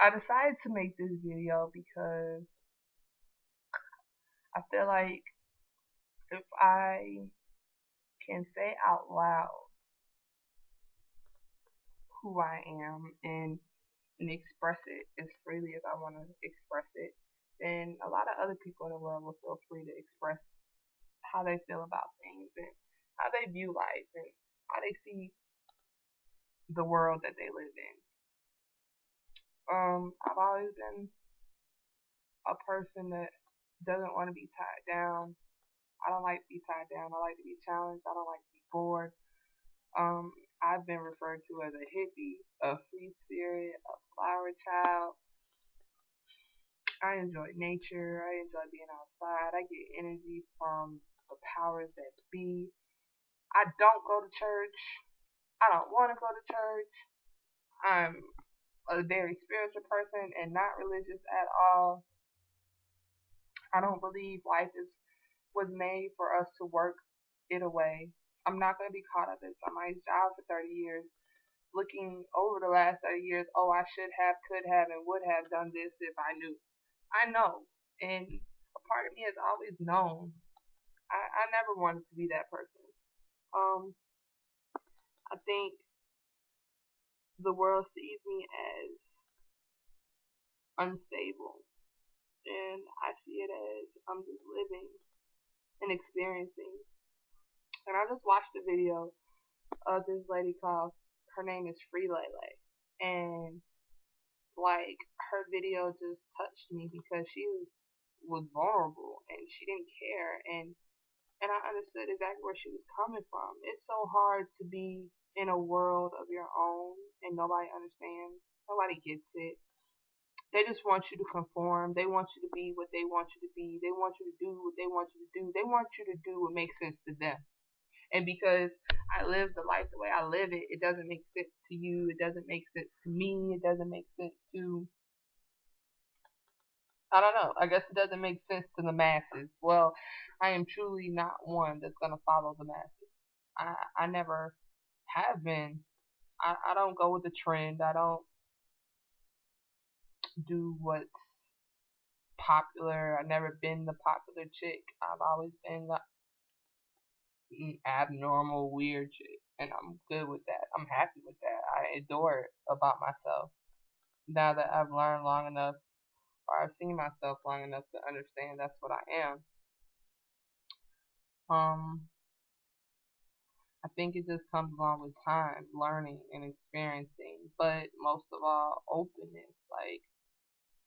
I decided to make this video because I feel like if I can say out loud who I am and express it as freely as I want to express it, then a lot of other people in the world will feel free to express how they feel about things and how they view life and how they see the world that they live in. I've always been a person that doesn't want to be tied down. I don't like to be tied down. I like to be challenged. I don't like to be bored. Um, I've been referred to as a hippie, a free spirit, a flower child. I enjoy nature. I enjoy being outside. I get energy from the powers that be. I don't go to church. I don't want to go to church. I'm a very spiritual person and not religious at all. I don't believe life is was made for us to work it away. I'm not going to be caught up in somebody's job for 30 years, looking over the last 30 years. Oh, I should have, could have, and would have done this if I knew. I know, and a part of me has always known. I never wanted to be that person. Um, I think the world sees me as unstable, and I see it as I'm just living and experiencing. And I just watched a video of this lady called, her name is Free Lele, and like her video just touched me because she was vulnerable and she didn't care, and I understood exactly where she was coming from. It's so hard to be in a world of your own and nobody understands. Nobody gets it. They just want you to conform. They want you to be what they want you to be. They want you to do what they want you to do. They want you to do what makes sense to them. And because I live the life the way I live it, it doesn't make sense to you. It doesn't make sense to me. It doesn't make sense to, I don't know. I guess it doesn't make sense to the masses. Well, I am truly not one that's gonna follow the masses. I never have been. I don't go with the trend. I don't do what's popular. I've never been the popular chick. I've always been the abnormal, weird chick. And I'm good with that. I'm happy with that. I adore it about myself. Now that I've learned long enough, or I've seen myself long enough to understand that's what I am. Um, I think it just comes along with time, learning and experiencing, but most of all, openness. Like,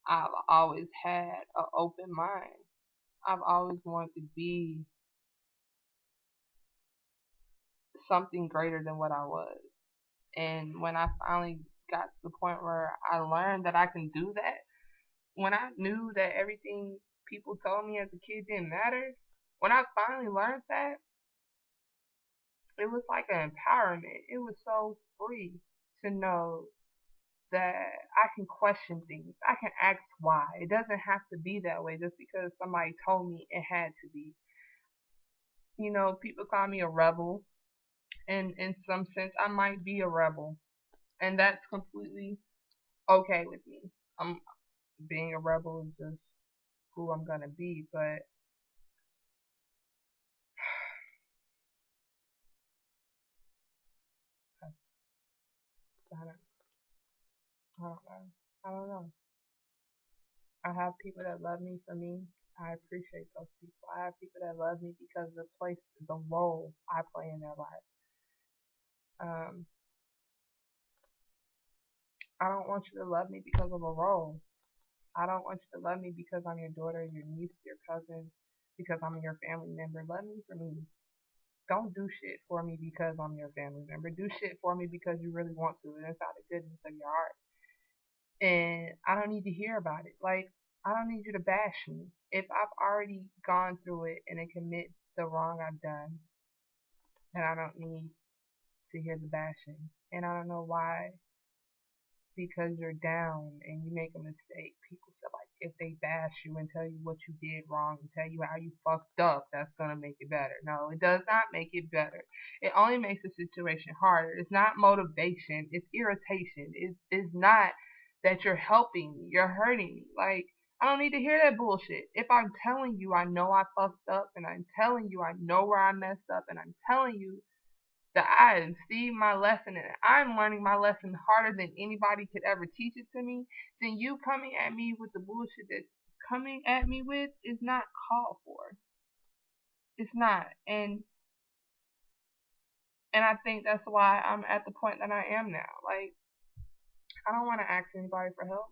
I've always had an open mind. I've always wanted to be something greater than what I was. And when I finally got to the point where I learned that I can do that, when I knew that everything people told me as a kid didn't matter, when I finally learned that, it was like an empowerment. It was so free to know that I can question things. I can ask why. It doesn't have to be that way just because somebody told me it had to be. You know, people call me a rebel, and in some sense, I might be a rebel, and that's completely okay with me. I'm being a rebel is just who I'm gonna be, but I don't, I don't know. I don't know. I have people that love me for me. I appreciate those people. I have people that love me because of the place, the role I play in their life. Um, I don't want you to love me because of a role. I don't want you to love me because I'm your daughter, your niece, your cousin, because I'm your family member. Love me for me. Don't do shit for me because I'm your family member. Do shit for me because you really want to, and it's out of the goodness of your heart. And I don't need to hear about it. Like, I don't need you to bash me. If I've already gone through it and admit the wrong I've done, then I don't need to hear the bashing. And I don't know why, because you're down and you make a mistake, people feel like if they bash you and tell you what you did wrong and tell you how you fucked up, that's gonna make it better. No, it does not make it better. It only makes the situation harder. It's not motivation, it's irritation. It's not that you're helping me. You're hurting me. Like, I don't need to hear that bullshit. If I'm telling you I know I fucked up, and I'm telling you I know where I messed up, and I'm telling you that I have received my lesson and I'm learning my lesson harder than anybody could ever teach it to me, then you coming at me with the bullshit that's coming at me with is not called for. It's not. And I think that's why I'm at the point that I am now. Like, I don't want to ask anybody for help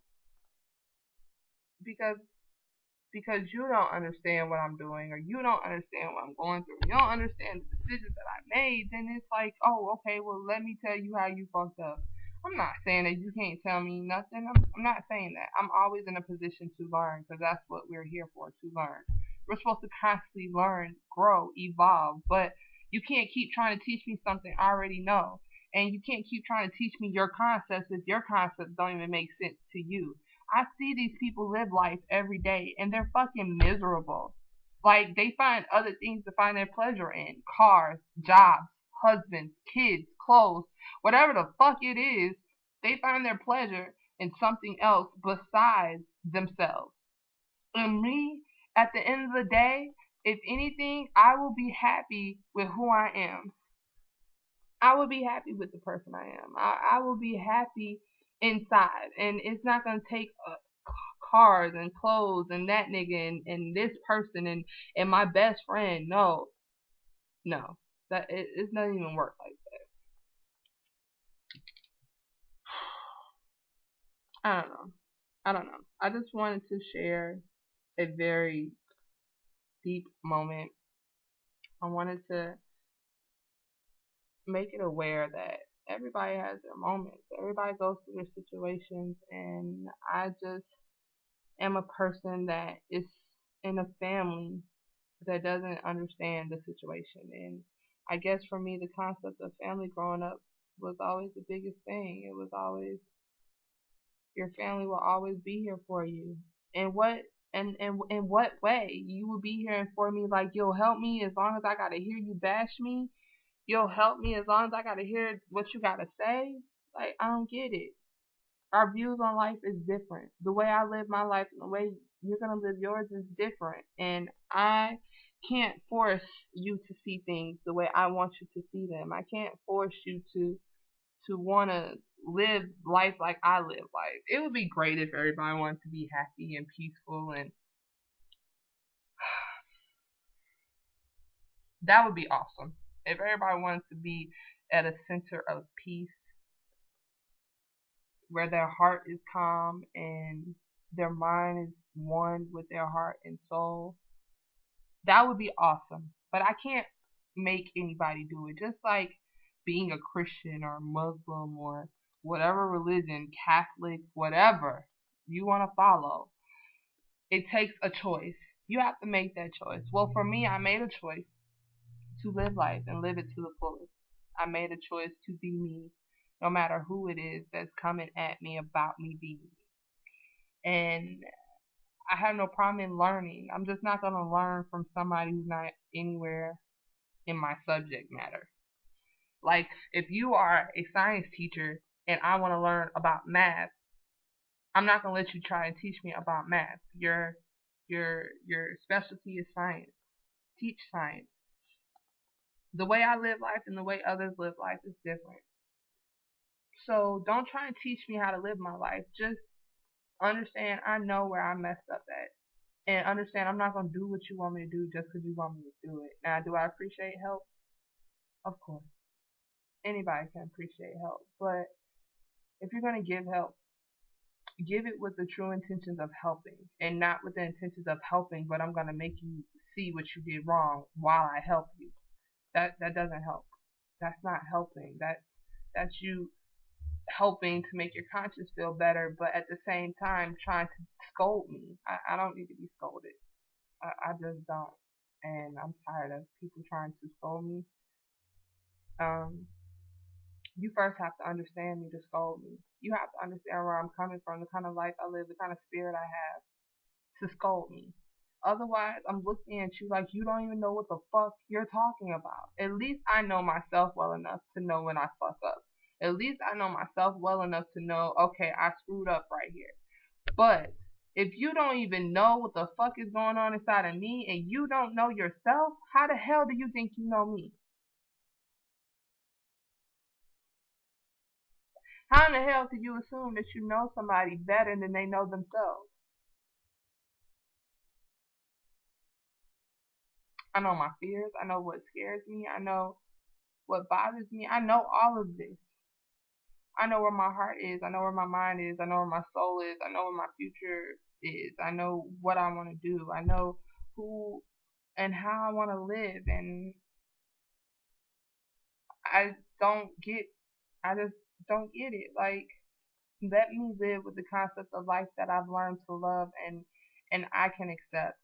because you don't understand what I'm doing, or you don't understand what I'm going through, you don't understand the decisions that I made, then it's like, oh, okay, well, let me tell you how you fucked up. I'm not saying that you can't tell me nothing. I'm not saying that. I'm always in a position to learn because that's what we're here for, to learn. We're supposed to constantly learn, grow, evolve, but you can't keep trying to teach me something I already know. And you can't keep trying to teach me your concepts if your concepts don't even make sense to you. I see these people live life every day and they're fucking miserable. Like, they find other things to find their pleasure in: cars, jobs, husbands, kids, clothes, whatever the fuck it is. They find their pleasure in something else besides themselves. And me, at the end of the day, if anything, I will be happy with who I am. I will be happy with the person I am. I will be happy inside. And it's not going to take cars and clothes and that nigga and this person and my best friend. No, no. It doesn't even work like that. I don't know. I don't know. I just wanted to share a very deep moment. I wanted to make it aware that everybody has their moments. Everybody goes through their situations, and I just am a person that is in a family that doesn't understand the situation. And I guess for me, the concept of family growing up was always the biggest thing. It was always, your family will always be here for you. And in what way? You will be here for me, like, you'll help me as long as I gotta hear you bash me. You'll help me as long as I gotta hear what you gotta say. Like, I don't get it. Our views on life is different. The way I live my life and the way you're gonna live yours is different. And I can't force you to see things the way I want you to see them. I can't force you to wanna live life like I live life. It would be great if everybody wanted to be happy and peaceful, and that would be awesome. If everybody wanted to be at a center of peace where their heart is calm and their mind is one with their heart and soul, that would be awesome. But I can't make anybody do it. Just like being a Christian or Muslim or whatever religion, Catholic, whatever you want to follow, it takes a choice. You have to make that choice. Well, for me, I made a choice to live life and live it to the fullest. I made a choice to be me, no matter who it is that's coming at me about me being me. And I have no problem in learning. I'm just not going to learn from somebody who's not anywhere in my subject matter. Like, if you are a science teacher and I want to learn about math, I'm not going to let you try and teach me about math. Your specialty is science. Teach science. The way I live life and the way others live life is different. So don't try and teach me how to live my life. Just understand I know where I messed up at. And understand I'm not going to do what you want me to do just because you want me to do it. Now, do I appreciate help? Of course. Anybody can appreciate help. But if you're going to give help, give it with the true intentions of helping, and not with the intentions of helping, but I'm going to make you see what you did wrong while I help you. That doesn't help. That's not helping. That's you helping to make your conscience feel better, but at the same time trying to scold me. I don't need to be scolded. I just don't. And I'm tired of people trying to scold me. Um, you first have to understand me to scold me. You have to understand where I'm coming from, the kind of life I live, the kind of spirit I have to scold me. Otherwise, I'm looking at you like you don't even know what the fuck you're talking about. At least I know myself well enough to know when I fuck up. At least I know myself well enough to know, okay, I screwed up right here. But if you don't even know what the fuck is going on inside of me and you don't know yourself, how the hell do you think you know me? How in the hell could you assume that you know somebody better than they know themselves? I know my fears. I know what scares me. I know what bothers me. I know all of this. I know where my heart is. I know where my mind is. I know where my soul is. I know where my future is. I know what I want to do. I know who and how I want to live. And I don't get, I just don't get it. Like, let me live with the concept of life that I've learned to love and I can accept.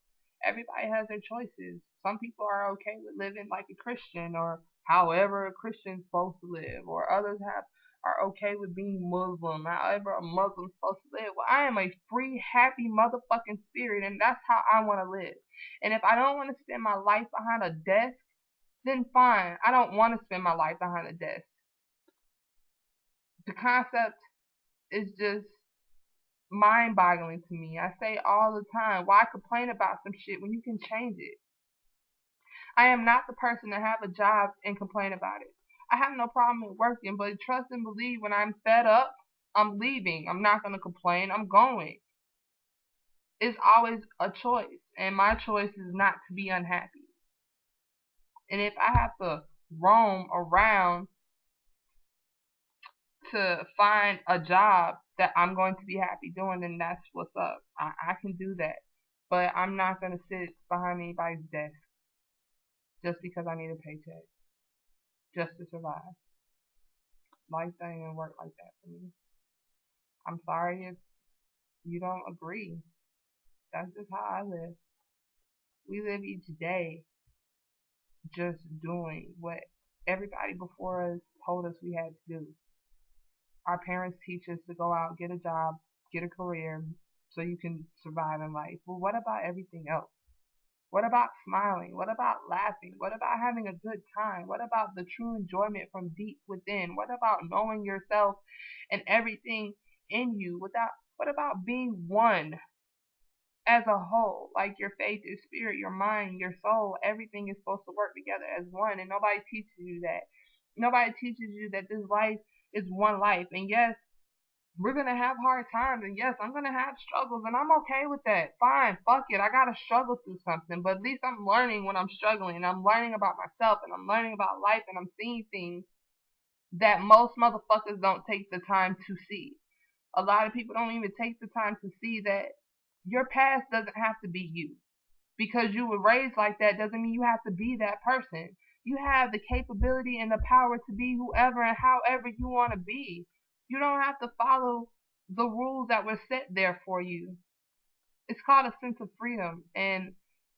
Everybody has their choices. Some people are okay with living like a Christian or however a Christian's supposed to live, or others have are okay with being Muslim, however a Muslim's supposed to live. Well, I am a free, happy motherfucking spirit, and that's how I want to live. And if I don't want to spend my life behind a desk, then fine. I don't want to spend my life behind a desk. The concept is just mind boggling to me. I say all the time, why complain about some shit when you can change it? I am not the person to have a job and complain about it. I have no problem with working, but trust and believe when I'm fed up, I'm leaving. I'm not going to complain. I'm going. It's always a choice, and my choice is not to be unhappy. And if I have to roam around to find a job that I'm going to be happy doing, then that's what's up. I can do that. But I'm not going to sit behind anybody's desk just because I need a paycheck, just to survive. Life doesn't even work like that for me. I'm sorry if you don't agree. That's just how I live. We live each day just doing what everybody before us told us we had to do. Our parents teach us to go out, get a job, get a career, so you can survive in life. Well, what about everything else? What about smiling? What about laughing? What about having a good time? What about the true enjoyment from deep within? What about knowing yourself and everything in you? What about being one as a whole? Like your faith, your spirit, your mind, your soul, everything is supposed to work together as one, and nobody teaches you that. Nobody teaches you that this life is one life. And yes, we're gonna have hard times, and yes, I'm gonna have struggles, and I'm okay with that. Fine, fuck it. I gotta struggle through something, but at least I'm learning when I'm struggling, and I'm learning about myself, and I'm learning about life, and I'm seeing things that most motherfuckers don't take the time to see. A lot of people don't even take the time to see that your past doesn't have to be you. Because you were raised like that doesn't mean you have to be that person. You have the capability and the power to be whoever and however you want to be. You don't have to follow the rules that were set there for you. It's called a sense of freedom. And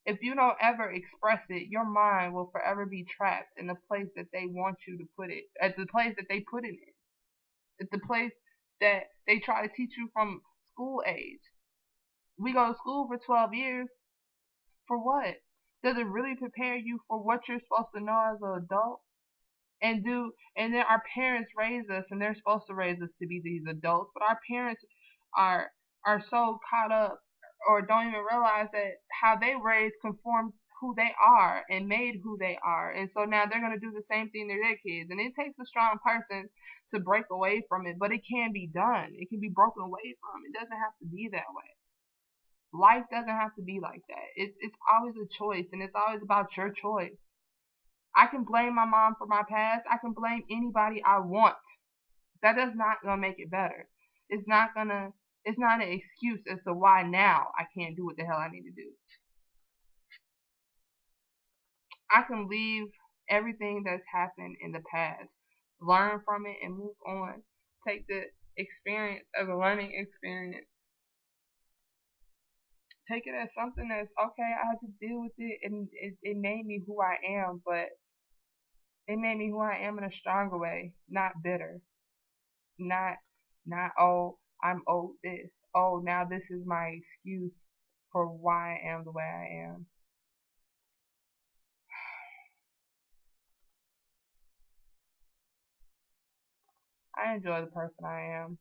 if you don't ever express it, your mind will forever be trapped in the place that they want you to put it, at the place that they put it in. It's the place that they try to teach you from school age. We go to school for 12 years. For what? Does it really prepare you for what you're supposed to know as an adult? And then our parents raise us and they're supposed to raise us to be these adults, but our parents are are so caught up or don't even realize that how they raised conformed who they are and made who they are. And so now they're gonna do the same thing to their kids. And it takes a strong person to break away from it, but it can be done. It can be broken away from. It doesn't have to be that way. Life doesn't have to be like that. It's always a choice, and it's always about your choice. I can blame my mom for my past. I can blame anybody I want. That does not gonna make it better. It's not gonna. It's not an excuse as to why now I can't do what the hell I need to do. I can leave everything that's happened in the past, learn from it, and move on. Take the experience as a learning experience. Take it as something that's okay. I had to deal with it, and it made me who I am. But it made me who I am in a stronger way, not bitter. Not not oh, I'm owed this. Oh, now this is my excuse for why I am the way I am. I enjoy the person I am.